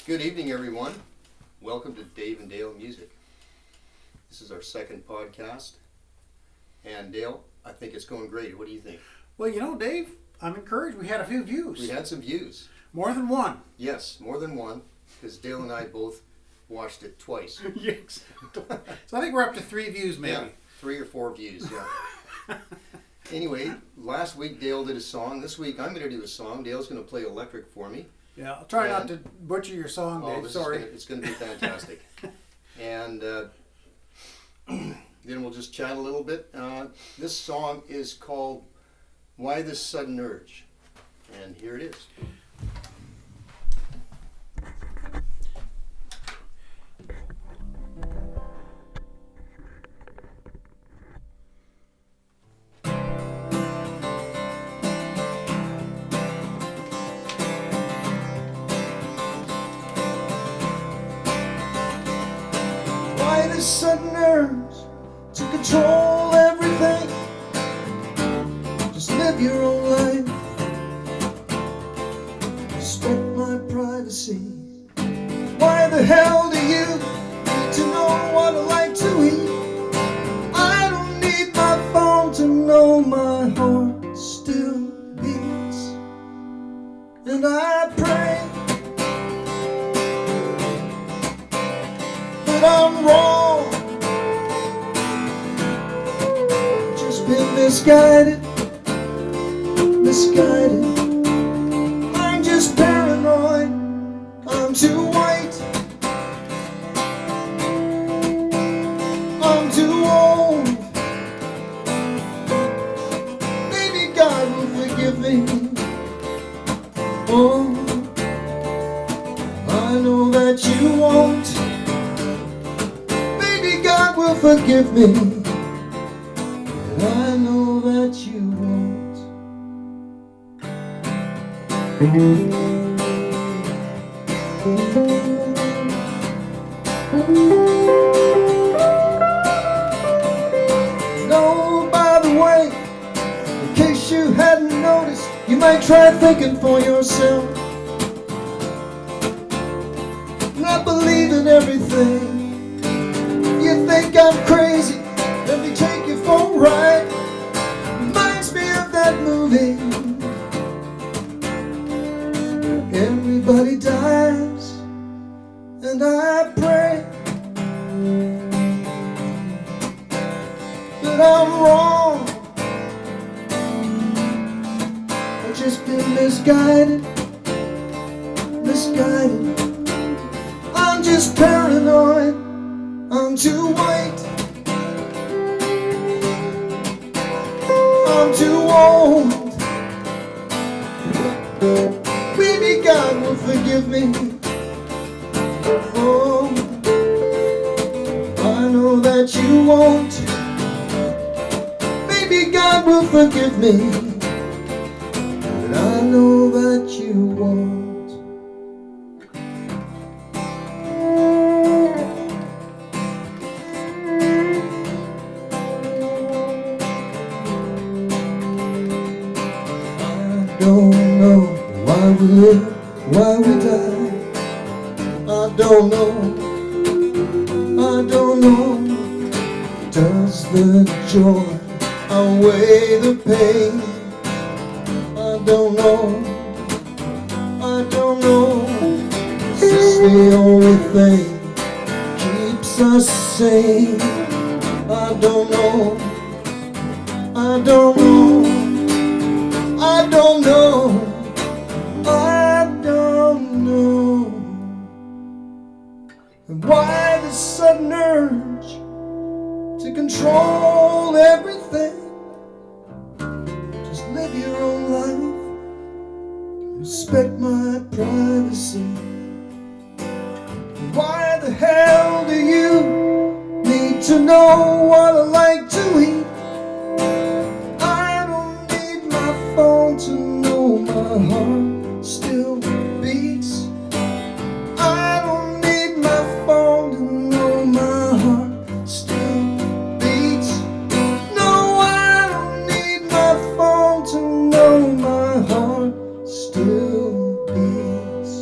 Good evening, everyone. Welcome to Dave and Dale Music. This is our second podcast. And Dale, I think it's going great. What do you think? Well, Dave, I'm encouraged. We had a few views. We had some views. More than one. Yes, more than one, because Dale and I both watched it twice. Yes. So I think we're up to 3 views, maybe. Yeah, 3 or 4 views, yeah. Anyway, last week Dale did a song. This week I'm going to do a song. Dale's going to play electric for me. Yeah, I'll try not to butcher your song, Dave. Sorry. It's going to be fantastic. And then we'll just chat a little bit. This song is called Why This Sudden Urge? And here it is. Why this sudden urge to control everything? Just live your own life. Respect my privacy. Why the hell do you need to know what I like to eat? I don't need my phone to know my heart still beats. And I pray that I'm wrong, just been misguided. I'm just paranoid, I'm too white, I'm too old. Maybe God will forgive me. Oh, I know that you won't. God will forgive me, and I know that you won't. No, by the way, in case you hadn't noticed, you might try thinking for yourself. Not believe in everything. You think I'm crazy, let me take you for a ride. Reminds me of that movie. Everybody dies, and I pray that I'm wrong. I've just been misguided. I'm just paranoid. I'm too white, I'm too old. Maybe God will forgive me. Oh, I know that you won't. Maybe God will forgive me, but I know that you won't. Don't know why we live, why we die. I don't know. Does the joy outweigh the pain? I don't know. Is this the only thing keeps us sane? I don't know. And why this sudden urge to control everything? Just live your own life. Respect my privacy. Why the hell do you need to know what I like to eat? I don't need my phone to know my heart still beats. I don't need my phone to know my heart still beats. No, I don't need my phone to know my heart still beats.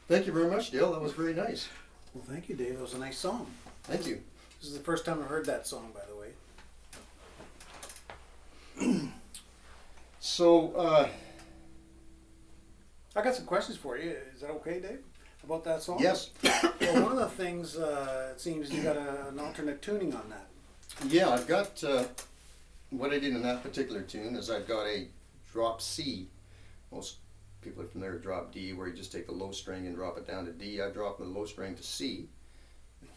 Thank you very much, Dale. That was very nice. Well, thank you, Dave. That was a nice song. Thank you. This is the first time I've heard that song, by the way. So, I got some questions for you. Is that okay, Dave? About that song? yes. Well, one of the things, it seems you got an alternate tuning on that. Yeah, I've got, what I did in that particular tune is I've got a drop C. Most people are familiar with drop D, where you just take the low string and drop it down to D. I dropped the low string to C.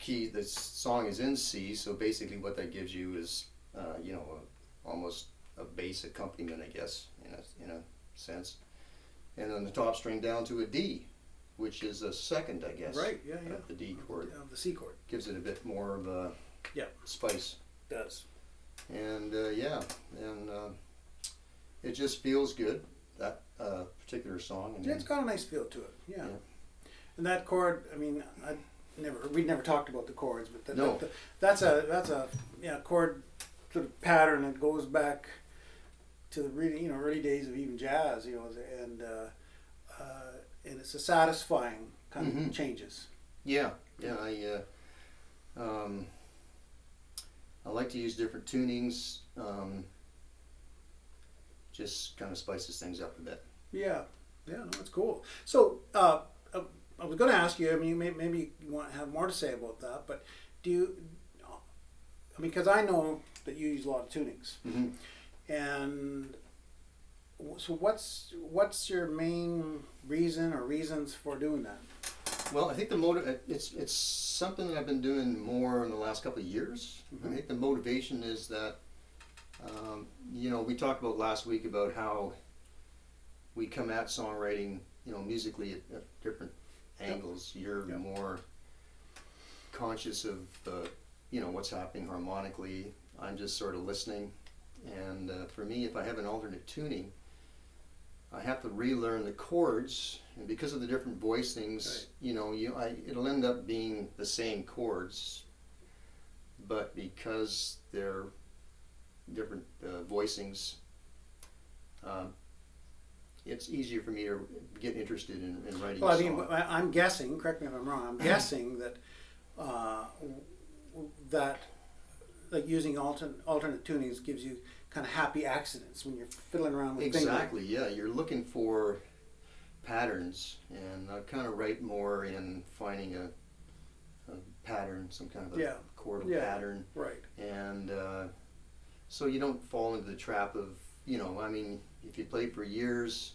The song is in C, so basically what that gives you is, almost a bass accompaniment, I guess, in a sense. And then the top string down to a D, which is a second, I guess. Right, yeah. Of the D chord. The C chord. Gives it a bit more of a Yeah. spice. Does. And it just feels good, that particular song. And Yeah, it's got a nice feel to it. Yeah. Yeah. And that chord, I mean, we never talked about the chords, but No. that's a chord sort of pattern that goes back to the really early days of even jazz, and it's a satisfying kind Mhm. of changes. Yeah, I like to use different tunings. Just kind of spices things up a bit. Yeah, no, it's cool. So I was going to ask you. I mean, maybe you want to have more to say about that, but do you? I mean, because I know that you use a lot of tunings, Mm-hmm. and so what's your main reason or reasons for doing that? Well, I think it's something that I've been doing more in the last couple of years. Mhm. I think the motivation is that, we talked about last week about how we come at songwriting, musically at different angles. You're Yep. more conscious of, what's happening harmonically. I'm just sort of listening. And for me, if I have an alternate tuning, I have to relearn the chords, and because of the different voicings, it'll end up being the same chords, but because they're different voicings, it's easier for me to get interested in writing Well, a I mean, song. I'm guessing. Correct me if I'm wrong. I'm guessing that that like using alternate tunings gives you kind of happy accidents when you're fiddling around with Exactly, yeah. You're looking for patterns, and I kind of write more in finding a pattern, some kind of a Yeah. chordal Yeah. pattern. Right. And so you don't fall into the trap of, if you play for years,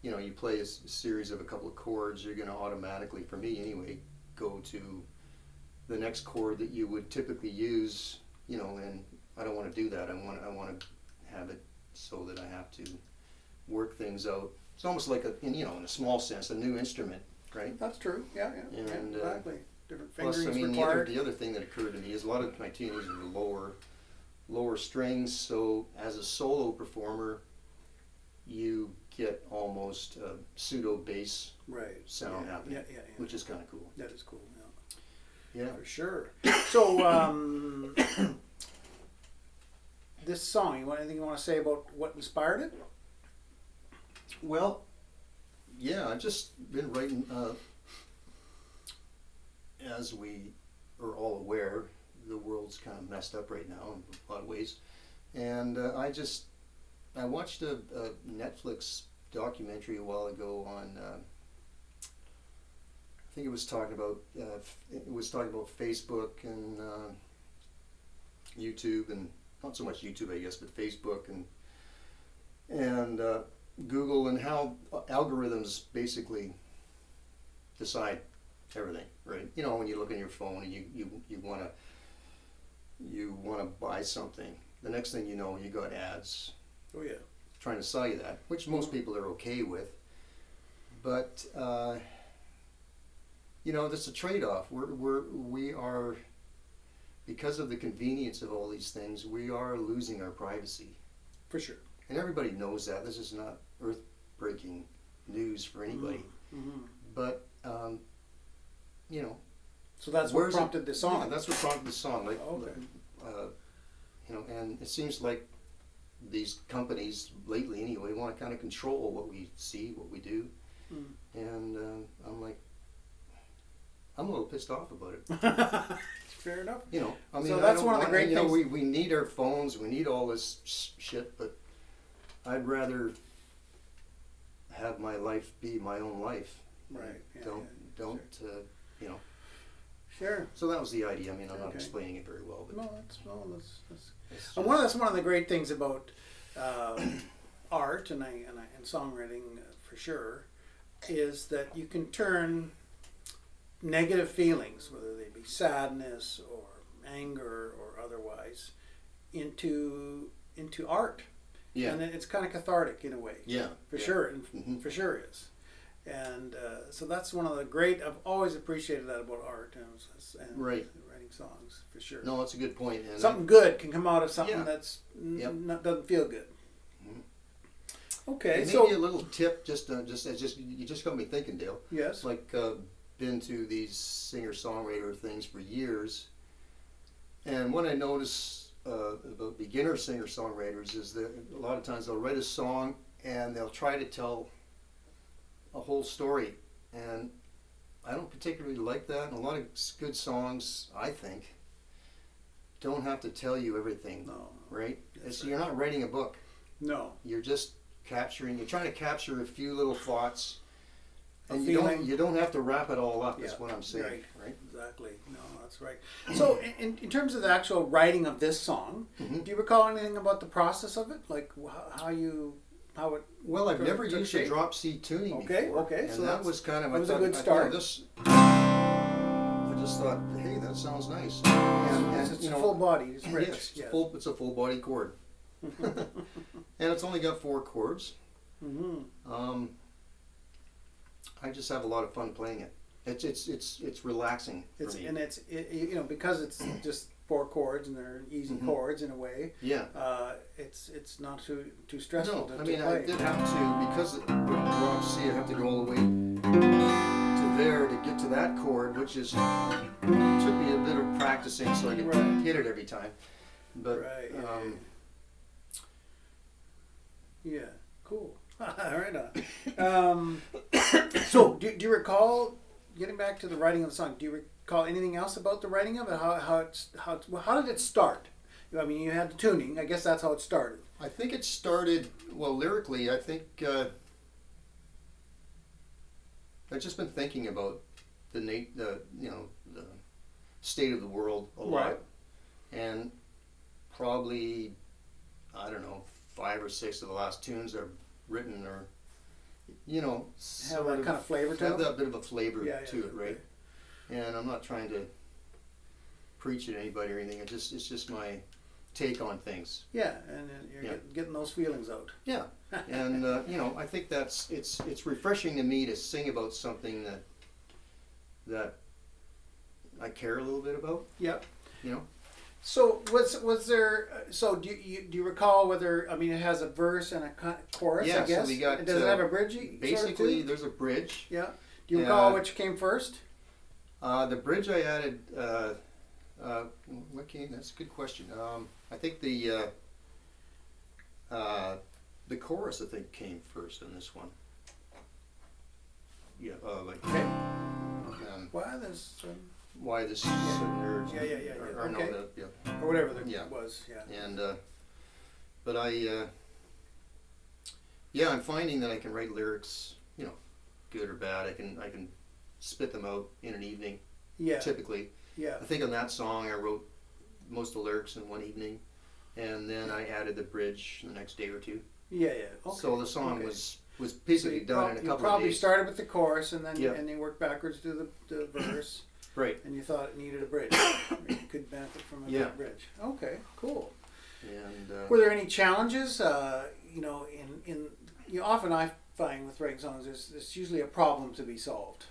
you play a series of a couple of chords, you're going to automatically, for me anyway, go to the next chord that you would typically use, and I don't want to do that. I want to have it so that I have to work things out. It's almost like in a small sense, a new instrument, right? That's true. Yeah. And, Exactly. Different Plus, fingerings the required. other thing that occurred to me is a lot of my tunings are the lower strings. So as a solo performer, you get almost a pseudo bass Right. sound happening, Yeah. which is kind of cool. That is cool. Yeah. For sure. So, this song, anything you want to say about what inspired it? Well, yeah, I've just been writing. As we are all aware, the world's kind of messed up right now in a lot of ways, and I watched a Netflix documentary a while ago on. I think it was talking about Facebook and YouTube, and not so much YouTube, I guess, but Facebook and Google, and how algorithms basically decide everything, right? When you look on your phone and you want to buy something, the next thing you know, you got ads Oh yeah. trying to sell you that, which most people are okay with, but that's a trade-off. We are, because of the convenience of all these things, we are losing our privacy, For sure. and everybody knows that. This is not earth-breaking news for anybody, Mm-hmm. but So that's what where's it- prompted the song. Yeah, that's what prompted the song. Okay. And it seems like these companies lately, anyway, want to kind of control what we see, what we do, Mm. and I'm like, I'm a little pissed off about it. Fair enough. You know, I mean, So I that's don't one of the want- great you know, things- we need our phones, we need all this shit, but I'd rather have my life be my own life. Right. Yeah, Don't, you know. Sure. So that was the idea. I mean, I'm not Okay. explaining it very well, but No, that's. it's And that's one of the great things about art and songwriting for sure is that you can turn negative feelings, whether they be sadness or anger or otherwise, into art. yeah, And it's kind of cathartic in a way. yeah, For yeah. sure, and Mhm. for sure is. And so that's one of the great. I've always appreciated that about art and Right. writing songs for sure. No, that's a good point. And Something good can come out of something Yeah. that's Yep. doesn't feel good. Mhm. Okay, maybe so a little tip, just you just got me thinking, Dale. yes, Like been to these singer-songwriter things for years, and what I notice about beginner singer-songwriters is that a lot of times they'll write a song and they'll try to tell a whole story, and I don't particularly like that. And a lot of good songs, I think, don't have to tell you everything, no, right? That's You're not writing a book. no, You're just you're trying to capture a few little thoughts, A and feeling. you don't have to wrap it all up. Is Yeah, what I'm saying, right? exactly. No, that's right. So, in terms of the actual writing of this song, Mhm. do you recall anything about the process of it, like how it? Well, I've Took- never took used shape? a drop C tuning Okay, before, okay, and so that that's- was kind of that was a thought, good I start. this. I just thought, hey, that sounds nice, and It's you a know, full body. It's rich. yes, Yes. it's a full body chord, and it's only got 4 chords. Mm-hmm. I just have a lot of fun playing it. It's relaxing for me. And you know, because it's just 4 chords and they're easy Mhm. chords in a way. Yeah. It's not too stressful No, to I mean play. I did have to, because with drop C, I have to go all the way to there to get to that chord, which is took me a bit of practicing so I could Right. hit it every time. But Right. Yeah. Cool. Right on. So, do you recall getting back to the writing of the song? Do you recall anything else about the writing of it? How did it start? I mean, you had the tuning. I guess that's how it started. I think it started well lyrically. I think I've just been thinking about the state of the world a lot, Right. and probably I don't know 5 or 6 of the last tunes are written or Have sort that kind of flavor to have it. that bit of a flavor Yeah, to yeah, it, right? And I'm not trying to preach at anybody or anything. It's just my take on things. Yeah, and then you're Yeah. getting those feelings out. Yeah, and I think it's refreshing to me to sing about something that I care a little bit about. Yep. You know, So was there? So do you recall whether? I mean, it has a verse and a chorus. Yeah, I so guess. we got, Does it have a bridge? sort of basically too? there's a bridge. Yeah. Do you recall Uh, which came first? The bridge I added. What came? That's a good question. I think the chorus I think came first in this one. Yeah. Okay. Why this Yeah. nerd? Yeah. Or no, Okay. yeah. Or whatever the Yeah. was. Yeah. And but I'm finding that I can write lyrics, good or bad. I can spit them out in an evening. Yeah. Typically, Yeah. I think on that song I wrote most of the lyrics in one evening, and then I added the bridge the next day or two. Yeah. Okay. So the song Okay. was So basically you done in a you couple probably of days. started with the chorus and then Yeah. and you worked backwards to the verse, Right. and you thought it needed a bridge. You could benefit from a Yeah. bridge. Okay. Cool. And Were there any challenges? Often I find with writing songs, there's usually a problem to be solved.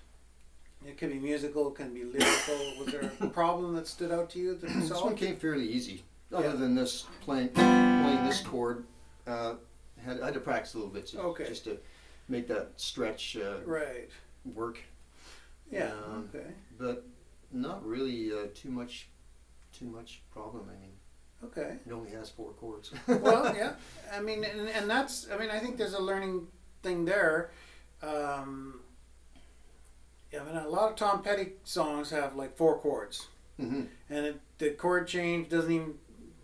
It can be musical, it can be lyrical. Was there a problem that stood out to you that you this one solved? came fairly easy. Other Yeah. than this playing this chord, I had to practice a little bit Okay. just to make that stretch Right. work. Yeah. Okay. But not really too much problem. I mean, Okay. it only has 4 chords. Well, yeah. I mean, and that's. I mean, I think there's a learning thing there. I mean, a lot of Tom Petty songs have like 4 chords, Mm-hmm. and the chord change doesn't even.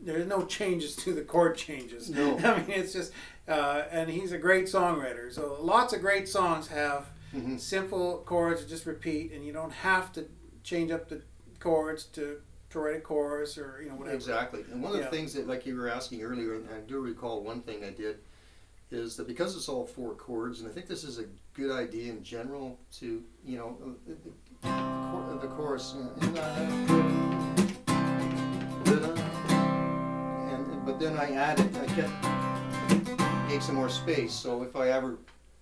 There's no changes to the chord changes. No. I mean, it's just, and he's a great songwriter. So lots of great songs have Mm-hmm. simple chords that just repeat, and you don't have to change up the chords to write a chorus or whatever. Exactly. And one of the Yeah. things that, like you were asking earlier, and I do recall one thing I did, is that because it's all 4 chords, and I think this is a good idea in general to, the chorus, but then I gave some more space. So if I ever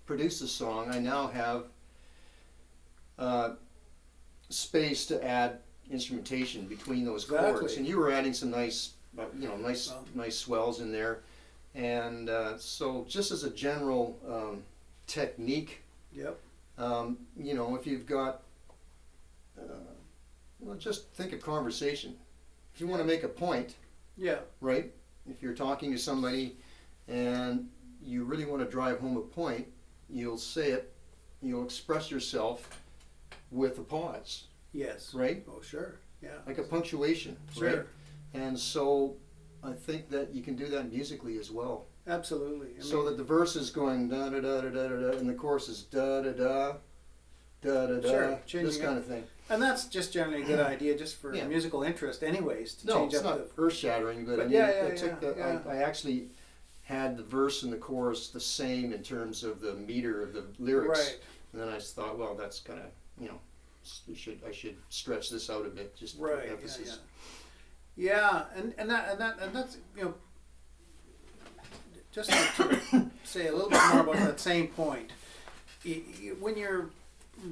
produce a song, I now have space to add instrumentation between those chords. Exactly. And you were adding some nice, nice Well. swells in there. And so just as a general technique, Yep. if you've got, just think of conversation. If you want to make a point, Yeah. right? If you're talking to somebody and you really want to drive home a point, you'll say it, you'll express yourself with a pause, Yes. right? Oh, sure. Yeah. Like a punctuation, Sure. right? And so I think that you can do that musically as well. Absolutely. I So mean, that the verse is going da da da da da da, and the chorus is da da da da da da, Sure, this changing kind of thing. and that's just generally a good idea, just for Yeah. musical interest, anyways, to No, change it's up not earth shattering, but I But mean, yeah, I yeah, took yeah. I actually had the verse and the chorus the same in terms of the meter of the lyrics, Right. and then I just thought, well, that's kind of I should stretch this out a bit just for Right. emphasis. Yeah. And that's just to say a little bit more about that same point. When you're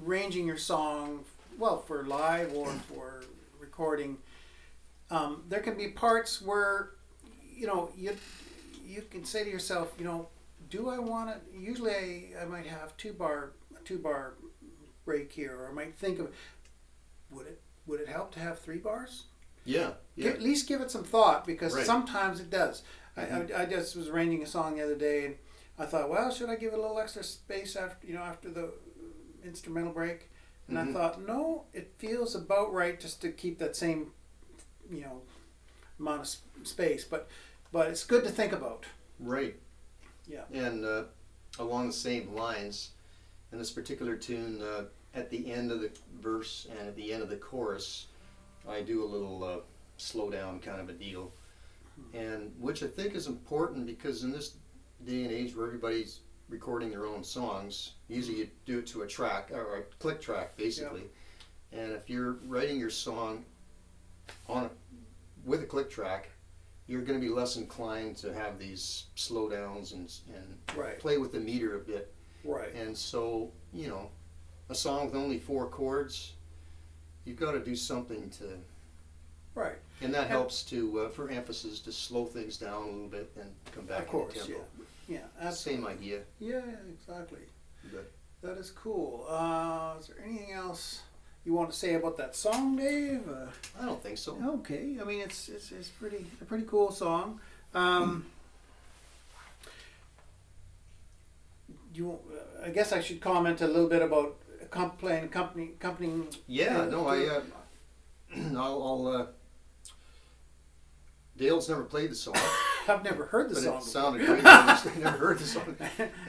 arranging your song, well, for live or for recording, there can be parts where you can say to yourself, do I want to? Usually, I might have a two bar break here, or I might think of, would it help to have 3 bars? Yeah, yeah. At least give it some thought, because Right. sometimes it does. Mhm. I just was arranging a song the other day, and I thought, well, should I give it a little extra space after the instrumental break? And Mhm. I thought, no, it feels about right just to keep that same amount of space, but it's good to think about. Right. Yeah. And along the same lines, in this particular tune, at the end of the verse and at the end of the chorus, I do a little slow down kind of a deal, and which I think is important because in this day and age where everybody's recording their own songs, usually you do it to a track or a click track basically, and if you're writing your song with a click track, you're going to be less inclined to have these slow downs and Right. play with the meter a bit. Right. And so, a song with only 4 chords, you've got to do something to, Right. and that helps to, for emphasis, to slow things down a little bit and come back Of course. into Yeah. tempo. Yeah. Absolutely. Same idea. Yeah. Exactly. But That is cool. Is there anything else you want to say about that song, Dave? I don't think so. Okay, I mean it's a pretty cool song. I guess I should comment a little bit about accompanying. Yeah, no, I'll Dale's never played the song, I've never heard the but song. it sounded great. I've never heard the song,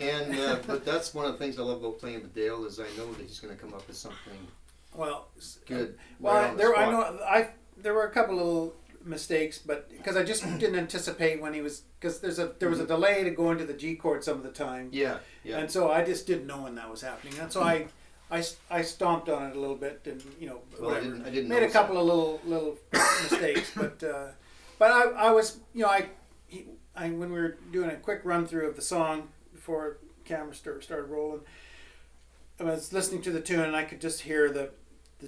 and but that's one of the things I love about playing with Dale is I know that he's going to come up with something Well, good. well, right on the I spot. there were a couple little mistakes, but because I just didn't anticipate when he was, because there was a delay to go into the G chord some of the time. Yeah, yeah. And so I just didn't know when that was happening, and so I stomped on it a little bit, and Well, whatever. I didn't Made a notice couple of little mistakes, but I was when we were doing a quick run through of the song before camera started rolling, I was listening to the tune and I could just hear the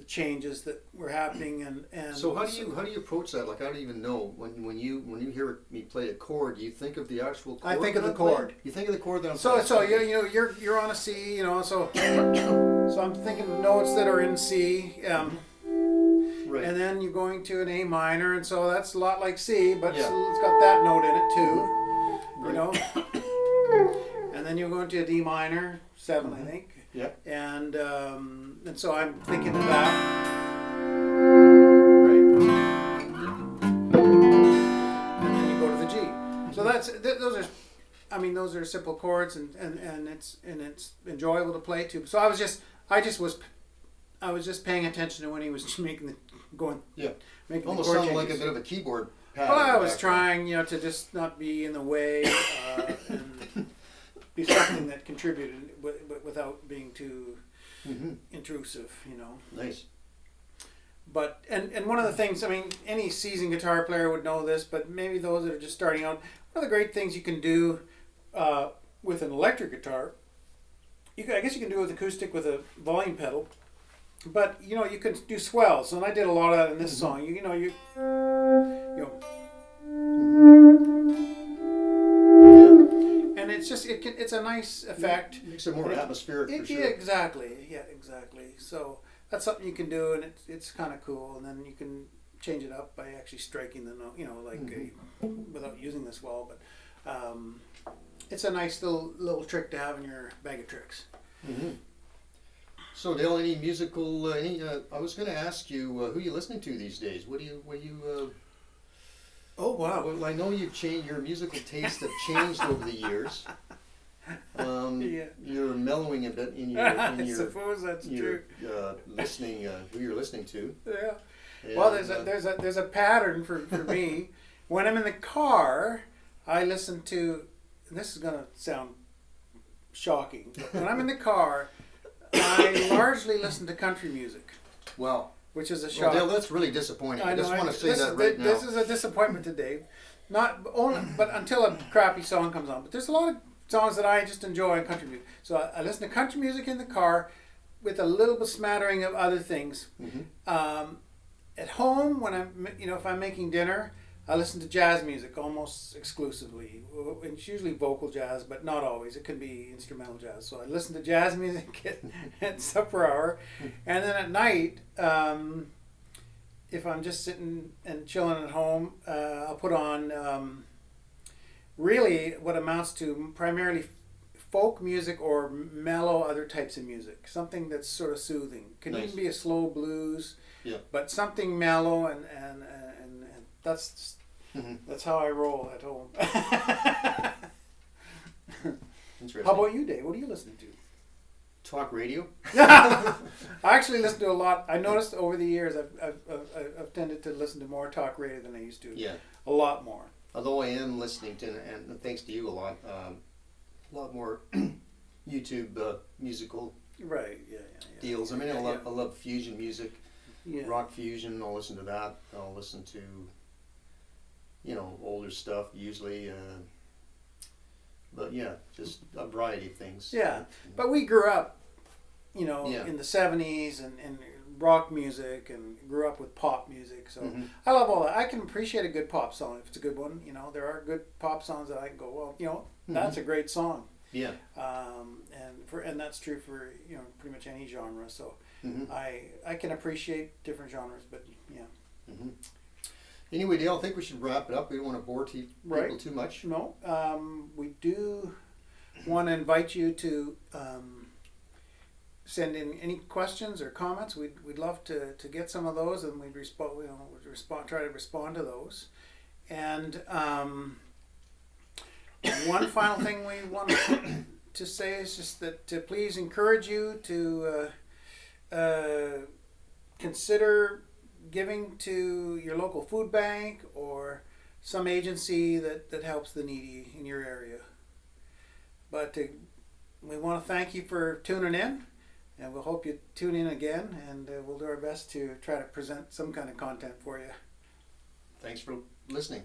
changes that were happening, and So how do you approach that? Like I don't even know when you hear me play a chord, do you think of the actual chord? I think of that the I'm playing? chord. You think of the chord that I'm So playing? you're on a C, so I'm thinking of notes that are in C, Right. and then you're going to an A minor, and so that's a lot like C, but Yeah. it's got that note in it too, Right. and then you're going to a D minor 7, I think, Yeah. and so I'm thinking of that. Right. And then you go to the G. So those are simple chords, and it's enjoyable to play too. So I was just paying attention to when he was making Yeah. making Almost the chord sounded like a changes. bit of a keyboard pad. Well, in the I was background. trying, to just not be in the way and be something that contributed without being too Mhm. intrusive, Nice. But and one of the things, any seasoned guitar player would know this, but maybe those that are just starting out, one of the great things you can do with an electric guitar, I guess you can do it with acoustic with a volume pedal, but you can do swells, and I did a lot of that in this song. You know. And it's a nice effect. Makes it more atmospheric for sure. Yeah, exactly. So that's something you can do, and it's kind of cool. And then you can change it up by actually striking the note, without using the swell. But it's a nice little trick to have in your bag of tricks. Mm-hmm. So Dale, any musical? I was going to ask you who you listening to these days. What do you? Oh wow! Well, I know you've changed. Your musical tastes have changed over the years. Yeah. You're mellowing a bit in your I suppose that's true. listening. Who you're listening to. Yeah. And, Well, there's a pattern for me. When I'm in the car, I listen to. And this is gonna sound shocking. But when I'm in the car, I largely listen to country music, Well, which is a well, shock. Dale, that's really disappointing. I just want to say this that is right now. This is a disappointment to Dave. Not only, but until a crappy song comes on. But there's a lot of songs that I just enjoy in country music. So I listen to country music in the car, with a little bit smattering of other things. Mhm. At home, when if I'm making dinner, I listen to jazz music almost exclusively. It's usually vocal jazz, but not always. It can be instrumental jazz. So I listen to jazz music at supper hour, and then at night, if I'm just sitting and chilling at home, I'll put on really what amounts to primarily folk music or mellow other types of music. Something that's sort of soothing. Can Nice. even be a slow blues, Yeah. but something mellow, and that's Mhm. that's how I roll at home. Interesting. How about you, Dave? What are you listening to? Talk radio? I actually listen to a lot. I noticed over the years I've tended to listen to more talk radio than I used to. Yeah. A lot more. Although I am listening to, and thanks to you a lot more YouTube musical Right. Yeah. deals. I mean, I love fusion music, Yeah. rock fusion. I'll listen to that. I'll listen to, older stuff usually. But yeah, just a variety of things. Yeah. But we grew up, Yeah. in the 70s and rock music, and grew up with pop music. So Mhm. I love all that. I can appreciate a good pop song if it's a good one. There are good pop songs that I can go, well, that's a great song. Yeah. And that's true for pretty much any genre. So Mhm. I can appreciate different genres, but yeah. Mhm. Anyway, Dale, I think we should wrap it up. We don't want to bore people Right. too much. No, we do want to invite you to send in any questions or comments. We'd love to get some of those, and we'd try to respond to those. And one final thing we want to say is just that to please encourage you to consider giving to your local food bank or some agency that helps the needy in your area. But we want to thank you for tuning in, and we'll hope you tune in again, and we'll do our best to try to present some kind of content for you. Thanks for listening.